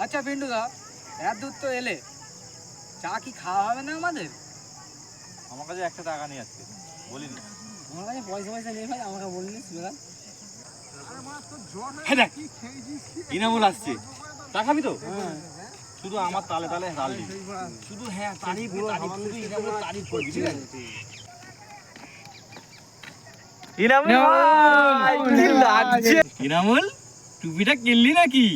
আচ্ছা পিন্টুদা, এত দূর তো এলে, চা কি খাওয়া হবে না আমাদের? আমার কাছে একটা টাকা নেই আজকে, বলিনি। আমার কাছে পয়সা নেই ভাই, আমাকে বললি সুগার। ইনামুল আসছে, চা খাবি তো? শুধু আমার তালে তালে হাল দিবি, শুধু হ্যাঁ তারিফ শুধু ইনামুল তারিফ করবি, ঠিক আছে? ইনামুল ভাই কি লাগছে? ইনামুল টুপিটা কিনলি নাকি?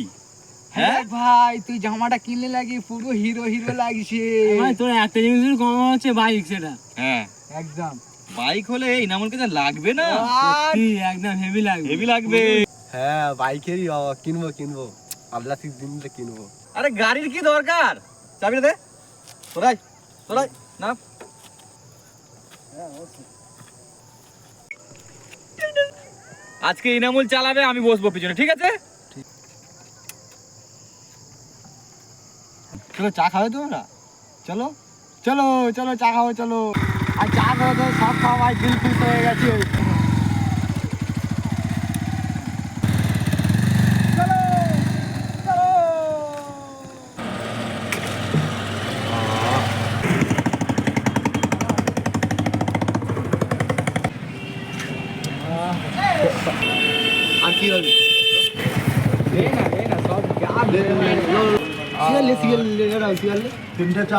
হ্যাঁ ভাই, তুই জামাটা কিনলে লাগি পুরো হিরো হিরো লাগছে ভাই। তোর একটা জিনিস কম হচ্ছে বাইক, সেটা হ্যাঁ একদম। বাইক হলে ইনামুলকে যা লাগবে না, সত্যি একদম হেভি লাগবে। হেভি লাগবে। হ্যাঁ বাইকেরই কিনবো আল্লাহ ঠিক দিনলে কিনবো। আরে গাড়ির কি দরকার, চাবিটা দে। তোরাই না, আজকে ইনামুল চালাবে, আমি বসবো পিছনে, ঠিক আছে? চলো চা খাবে তোমরা? চলো চলো চলো চা খাবো, চলো। আর চা খাবো তো সব খাওয়া ভাই, দিল খুশ হয়ে গেছে। চলো চলো। আর কি হবে? সব তিনটে চা